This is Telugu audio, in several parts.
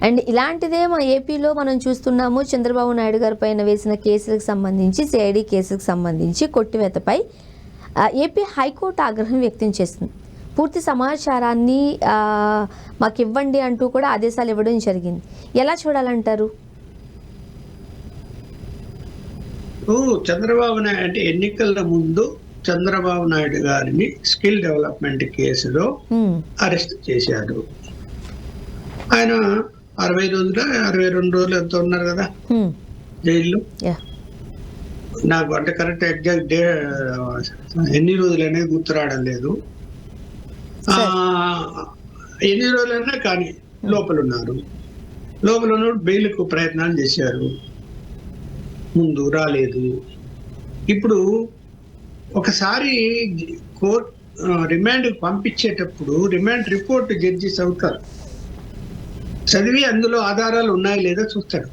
అండ్ ఇలాంటిదే మా ఏపీలో మనం చూస్తున్నాము. చంద్రబాబు నాయుడు గారి పైన వేసిన కేసులకు సంబంధించి, సిఐడి కేసులకు సంబంధించి కొట్టివేతపై ఏపీ హైకోర్టు ఆగ్రహం వ్యక్తం చేస్తుంది. పూర్తి సమాచారాన్ని మాకు ఇవ్వండి అంటూ కూడా ఆదేశాలు ఇవ్వడం జరిగింది. ఎలా చూడాలంటారు? చంద్రబాబు నాయుడు అంటే ఎన్నికల ముందు చంద్రబాబు నాయుడు గారిని స్కిల్ డెవలప్మెంట్ కేసులో అరెస్ట్ చేశారు. ఆయన 60 రోజులు 62 రోజులు ఎంత ఉన్నారు కదా జైల్లో. నాకు అంటే కరెక్ట్ ఎగ్జాక్ట్ డే ఎన్ని రోజులు అనేది గుర్తు రావడం లేదు. ఎన్ని రోజులైనా కానీ లోపల ఉన్నారు. లోపల ఉన్నప్పుడు బెయిల్కు ప్రయత్నాలు చేశారు, ముందు రాలేదు. ఇప్పుడు ఒకసారి కోర్టు రిమాండ్ పంపించేటప్పుడు రిమాండ్ రిపోర్ట్ జడ్జి చదువుతారు. చదివి అందులో ఆధారాలు ఉన్నాయో లేదో చూస్తాడు.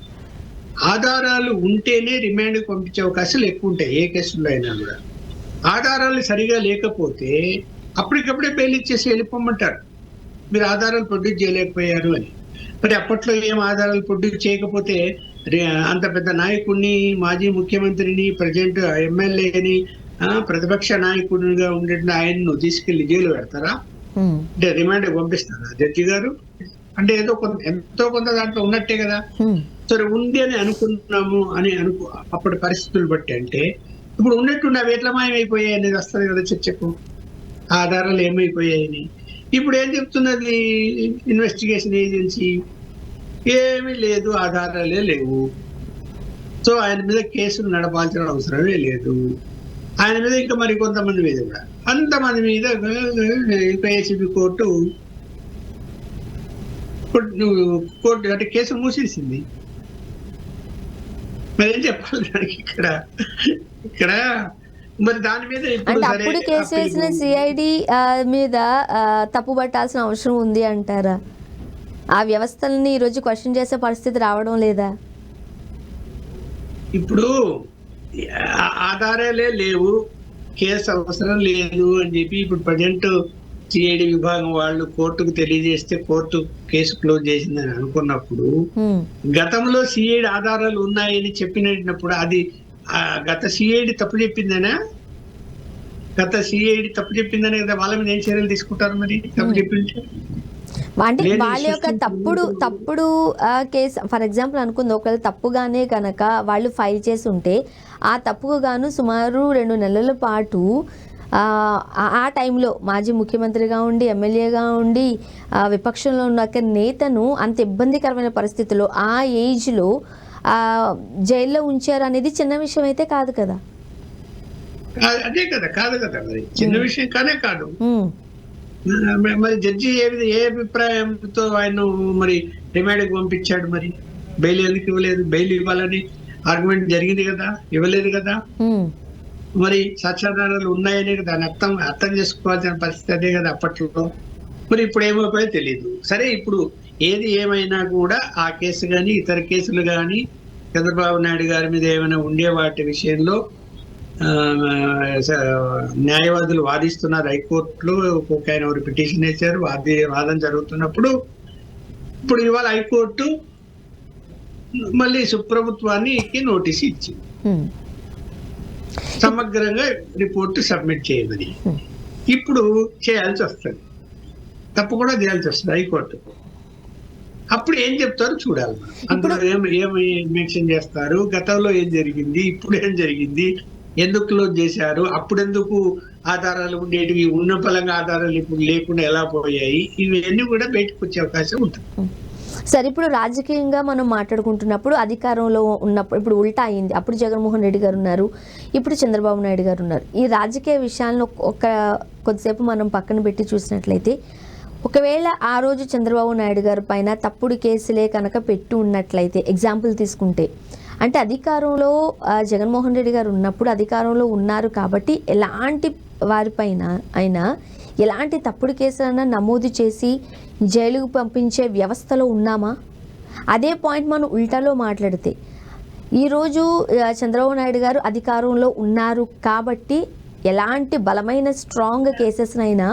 ఆధారాలు ఉంటేనే రిమాండ్ పంపించే అవకాశాలు ఎక్కువ ఉంటాయి ఏ కేసులో అయినా కూడా. ఆధారాలు సరిగా లేకపోతే అప్పటికప్పుడే బెయిల్ ఇచ్చేసి వెళ్ళిపోమంటారు, మీరు ఆధారాలు ప్రొడ్యూస్ చేయలేకపోయారు అని. మరి అప్పట్లో ఏం ఆధారాలు ప్రొడ్యూస్ చేయకపోతే అంత పెద్ద నాయకుడిని, మాజీ ముఖ్యమంత్రిని, ప్రజెంట్ ఎమ్మెల్యేని, ప్రతిపక్ష నాయకుడిగా ఉండే ఆయన్ను తీసుకెళ్లి జైలు పెడతారా? అంటే రిమాండ్ పంపిస్తారా జడ్జి గారు? అంటే ఎంతో కొంత దాంట్లో ఉన్నట్టే కదా. సరే ఉంది అని అనుకున్నాము అని అప్పటి పరిస్థితులు బట్టి. అంటే ఇప్పుడు ఉన్నట్టుండి అవి ఎట్లా మాయమైపోయాయి అనేది వస్తుంది కదా చర్చకు. ఆధారాలు ఏమైపోయాయని ఇప్పుడు ఏం చెప్తున్నది ఇన్వెస్టిగేషన్ ఏజెన్సీ? ఏమీ లేదు, ఆధారాలే లేవు. సో ఆయన మీద కేసులు నడపాల్సిన అవసరమే లేదు. ఆయన మీద ఇంకా మరి కొంతమంది మీద కూడా, అంతమంది మీద ఏసీబీ కోర్టు అంటే కేసు మూసేసింది. మరి ఏం చెప్పాలి దానికి ఇక్కడ మరి దాని మీద అప్పుడు కేసు వేసిన సిఐడి మీద తప్పు పట్టాల్సిన అవసరం ఉంది అంటారా? ఆ వ్యవస్థలని ఈరోజు క్వశ్చన్ చేసే పరిస్థితి రావడం లేదా? ఇప్పుడు ఆధారాలే లేవు, కేసు అవసరం లేదు అని చెప్పి ఇప్పుడు ప్రజెంట్ సిఐడి విభాగం వాళ్ళు కోర్టుకు తెలియజేస్తే కోర్టు కేసు క్లోజ్ చేసిందని అనుకున్నప్పుడు, గతంలో సిఐడి ఆధారాలు ఉన్నాయని చెప్పినప్పుడు అది గత సిఐడి తప్పు చెప్పిందనే కదా వాళ్ళ మీద ఏం చర్యలు తీసుకుంటారు? మరి తప్పు చెప్పింటే అంటే వాళ్ళ యొక్క తప్పుడు కేసు ఫర్ ఎగ్జాంపుల్ అనుకుంది, ఒకవేళ తప్పుగానే కనుక వాళ్ళు ఫైల్ చేసి ఉంటే ఆ తప్పుకు గాను సుమారు 2 నెలల పాటు ఆ టైంలో మాజీ ముఖ్యమంత్రిగా ఉండి, ఎమ్మెల్యేగా ఉండి, విపక్షంలో ఉన్న నేతను అంత ఇబ్బందికరమైన పరిస్థితుల్లో ఆ ఏజ్లో జైల్లో ఉంచారు అనేది చిన్న విషయం అయితే కాదు కదా. అదే కదా, కాదు కదా, మరి చిన్న విషయం కానే కాదు. మరి జడ్జి ఏ అభిప్రాయంతో ఆయన మరి రిమాండ్కి పంపించాడు? మరి బెయిల్ ఎందుకు ఇవ్వలేదు? బెయిల్ ఇవ్వాలని ఆర్గ్యుమెంట్ జరిగింది కదా, ఇవ్వలేదు కదా. మరి సాక్ష్యాధారాలు ఉన్నాయనే కదా అర్థం చేసుకోవాల్సిన పరిస్థితి అదే కదా అప్పట్లో. మరి ఇప్పుడు ఏమైపోయో తెలియదు. సరే, ఇప్పుడు ఏది ఏమైనా కూడా ఆ కేసు కానీ ఇతర కేసులు కానీ చంద్రబాబు నాయుడు గారి మీద ఏమైనా ఉండే వాటి విషయంలో న్యాయవాదులు వాదిస్తున్నారు హైకోర్టులో. ఒక్కొక్క ఆయన ఒక పిటిషన్ వేశారు, వాదన జరుగుతున్నప్పుడు ఇప్పుడు ఇవాళ హైకోర్టు మళ్ళీ ప్రభుత్వానికి నోటీస్ ఇచ్చింది సమగ్రంగా రిపోర్ట్ సబ్మిట్ చేయమని. ఇప్పుడు చేయాల్సి వస్తుంది, తప్పకుండా చేయాల్సి వస్తుంది హైకోర్టు. అప్పుడు ఏం చెప్తారో చూడాలి. అందులో ఏమి మెన్షన్ చేస్తారు, గతంలో ఏం జరిగింది, ఇప్పుడు ఏం జరిగింది, ఎందుకు క్లోజ్ చేశారు, అప్పుడెందుకు ఆధారాలు ఉండేటివి ఉన్న పలంగా ఆధారాలు ఇప్పుడు లేకుండా ఎలా పోయాయి, ఇవన్నీ కూడా బయటకు వచ్చే అవకాశం ఉంటుంది. సరే, ఇప్పుడు రాజకీయంగా మనం మాట్లాడుకుంటున్నప్పుడు అధికారంలో ఉన్నప్పుడు ఇప్పుడు ఉల్టా అయింది. అప్పుడు జగన్మోహన్ రెడ్డి గారు ఉన్నారు, ఇప్పుడు చంద్రబాబు నాయుడు గారు ఉన్నారు. ఈ రాజకీయ విషయాలను కొద్దిసేపు మనం పక్కన పెట్టి చూసినట్లయితే, ఒకవేళ ఆ రోజు చంద్రబాబు నాయుడు గారి పైన తప్పుడు కేసులే కనుక పెట్టి ఉన్నట్లయితే, ఎగ్జాంపుల్ తీసుకుంటే, అంటే అధికారంలో జగన్మోహన్ రెడ్డి గారు ఉన్నప్పుడు అధికారంలో ఉన్నారు కాబట్టి ఎలాంటి వారిపైన అయినా ఎలాంటి తప్పుడు కేసులైనా నమోదు చేసి జైలుకు పంపించే వ్యవస్థలో ఉన్నామా? అదే పాయింట్ మనం ఉల్టాలో మాట్లాడితే, ఈరోజు చంద్రబాబు నాయుడు గారు అధికారంలో ఉన్నారు కాబట్టి ఎలాంటి బలమైన స్ట్రాంగ్ కేసెస్నైనా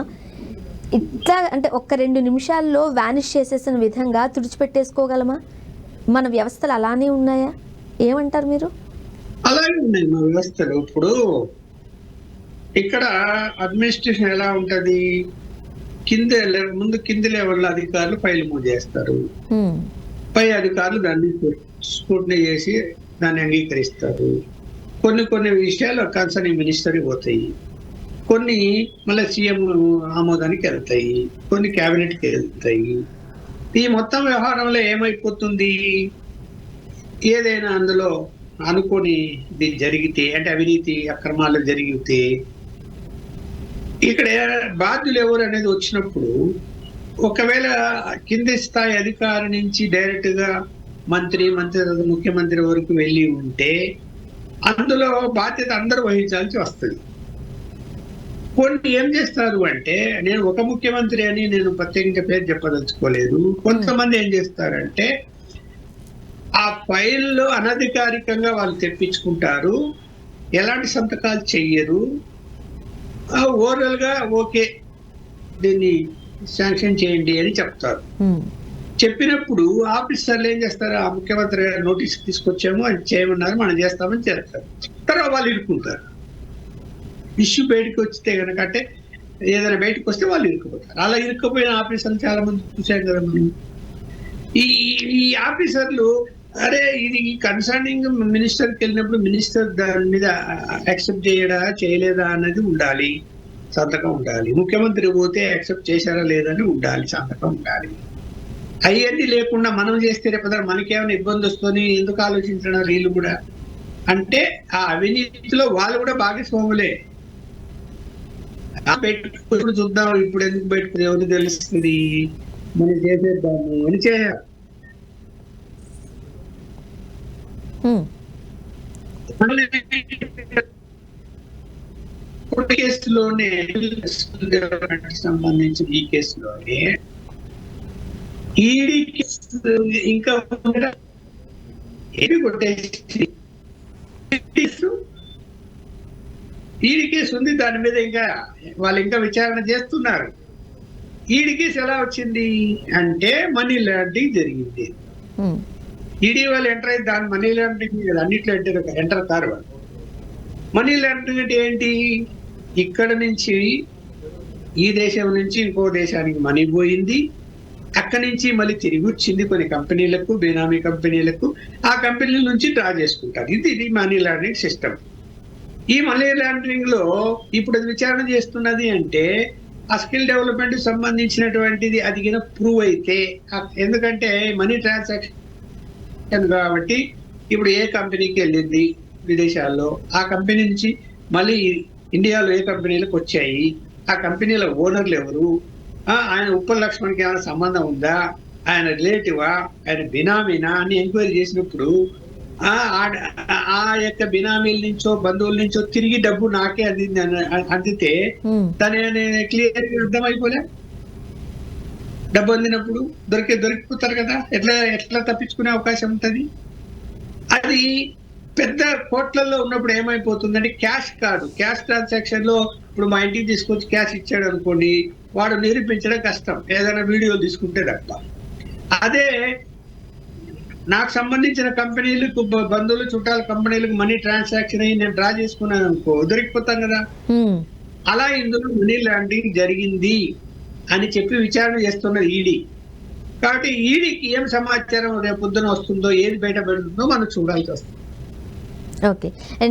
ఇట్లా అంటే ఒక్క 2 నిమిషాల్లో వానిష్ చేసేసిన విధంగా తుడిచిపెట్టేసుకోగలమా? మన వ్యవస్థలు అలానే ఉన్నాయా? ఏమంటారు మీరు? అలాగే ఉన్నాయి మా వ్యవస్థలు. ఇప్పుడు ఇక్కడ అడ్మినిస్ట్రేషన్ ఎలా ఉంటది, ముందు కింది లెవెల్ అధికారులు ఫైల్ మూవ్ చేస్తారు, హ్మ్. పై అధికారులు దాన్ని స్క్రూటినీ చేసి దాన్ని అంగీకరిస్తారు. కొన్ని విషయాలు కన్సర్నింగ్ మినిస్టర్ పోతాయి, కొన్ని మళ్ళీ సీఎం ఆమోదానికి వెళ్తాయి, కొన్ని క్యాబినెట్కి వెళ్తాయి. ఈ మొత్తం వ్యవహారంలో ఏమైపోతుంది, ఏదైనా అందులో అనుకోని ఇది జరిగితే, అంటే అవినీతి అక్రమాలు జరిగితే ఇక్కడ బాధ్యులు ఎవరు అనేది వచ్చినప్పుడు, ఒకవేళ కింది స్థాయి అధికారి నుంచి డైరెక్ట్ గా మంత్రి ముఖ్యమంత్రి వరకు వెళ్ళి ఉంటే అందులో బాధ్యత అందరూ వహించాల్సి వస్తుంది. కొన్ని ఏం చేస్తారు అంటే, నేను ఒక ముఖ్యమంత్రి అని నేను ప్రత్యేకంగా పేరు చెప్పదలుచుకోలేదు, కొంతమంది ఏం చేస్తారంటే ఆ ఫైల్లో అనధికారికంగా వాళ్ళు తెప్పించుకుంటారు, ఎలాంటి సంతకాలు చెయ్యరు, ఓవరాల్ గా ఓకే దీన్ని శాంక్షన్ చేయండి అని చెప్తారు. చెప్పినప్పుడు ఆఫీసర్లు ఏం చేస్తారు, ఆ ముఖ్యమంత్రి గారు నోటీస్ తీసుకొచ్చాము, అది చేయమన్నారు, మనం చేస్తామని చేస్తారు. తర్వాత వాళ్ళు ఇరుక్కుంటారు. ఇష్యూ బయటకు వస్తే కనుక, అంటే ఏదైనా బయటకు వస్తే వాళ్ళు ఇరుక్కుపోతారు. అలా ఇరుక్కుపోయిన ఆఫీసర్లు చాలా మంది చూసాం కదా మనం. ఈ ఆఫీసర్లు, అరే ఇది కన్సర్నింగ్ మినిస్టర్కి వెళ్ళినప్పుడు మినిస్టర్ దాని మీద యాక్సెప్ట్ చేయలేదా అన్నది ఉండాలి, సంతకం ఉండాలి. ముఖ్యమంత్రి పోతే యాక్సెప్ట్ చేశారా లేదని ఉండాలి, సంతకం ఉండాలి. అవన్నీ లేకుండా మనం చేస్తే రేపు మనకేమైనా ఇబ్బంది వస్తుంది, ఎందుకు ఆలోచించడం వీళ్ళు కూడా అంటే ఆ అవినీతిలో వాళ్ళు కూడా భాగస్వాములే. ఇప్పుడు చూద్దాం, ఇప్పుడు ఎందుకు బయటకు ఎవరు తెలుస్తుంది, మనం చేసేద్దాము అని చేయాలి. కేసులోనే సంబంధించిన ఈ కేసులోనే ఈడీ కేసు ఇంకా ఈడీ కేసు ఉంది, దాని మీద ఇంకా వాళ్ళు ఇంకా విచారణ చేస్తున్నారు. ఈడీ కేసు ఎలా వచ్చింది అంటే మనీ లాండరింగ్ జరిగింది. ఈడీ వాళ్ళు ఎంటర్ అయితే దాని మనీ లాండరింగ్ అన్నిట్లో ఎంటర్ కారు వాళ్ళు. మనీ లాండరింగ్ అంటే ఏంటి, ఇక్కడ నుంచి ఈ దేశం నుంచి ఇంకో దేశానికి మనీ పోయింది, అక్కడి నుంచి మళ్ళీ తిరిగి వచ్చింది కొన్ని కంపెనీలకు, బేనామీ కంపెనీలకు, ఆ కంపెనీల నుంచి డ్రా చేసుకుంటారు. ఇది మనీ లాండరింగ్ సిస్టమ్. ఈ మనీ లాండరింగ్ లో ఇప్పుడు అది విచారణ చేస్తున్నది అంటే ఆ స్కిల్ డెవలప్మెంట్ సంబంధించినటువంటిది అది ప్రూవ్ అయితే, ఎందుకంటే మనీ ట్రాన్సాక్షన్ కాబట్టి ఇప్పుడు ఏ కంపెనీకి వెళ్ళింది విదేశాల్లో, ఆ కంపెనీ నుంచి మళ్ళీ ఇండియాలో ఏ కంపెనీలకు వచ్చాయి, ఆ కంపెనీల ఓనర్లు ఎవరు, ఆయన ఉప్పల్ లక్ష్మణ్కి ఏమైనా సంబంధం ఉందా, ఆయన రిలేటివా, ఆయన బినామీనా అని ఎంక్వైరీ చేసినప్పుడు ఆ యొక్క బినామీల నుంచో బంధువుల నుంచో తిరిగి డబ్బు నాకే అందితే తన క్లియర్ అర్థమైపోలే. డబ్బు అందినప్పుడు దొరికిపోతారు కదా, ఎట్లా తప్పించుకునే అవకాశం ఉంటుంది. అది పెద్ద కోట్లలో ఉన్నప్పుడు ఏమైపోతుందంటే క్యాష్ ట్రాన్సాక్షన్ లో ఇప్పుడు మా ఇంటికి తీసుకొచ్చి క్యాష్ ఇచ్చాడు అనుకోండి, వాడు నిరూపించడం కష్టం ఏదైనా వీడియోలు తీసుకుంటే తప్ప. అదే నాకు సంబంధించిన కంపెనీలకు, బంధువులు చుట్టాల కంపెనీలకు మనీ ట్రాన్సాక్షన్ అయ్యి నేను డ్రా చేసుకున్నాను అనుకో, దొరికిపోతాను కదా. అలా ఇందులో మనీ లాండరింగ్ జరిగింది అని చెప్పి విచారణ చేస్తున్నది ఈడీ. కాబట్టి ఈడీకి ఏం సమాచారం రేపు పొద్దున వస్తుందో, ఏది బయటపడుతుందో మనం చూడాల్సి వస్తుంది. ఓకే. అండ్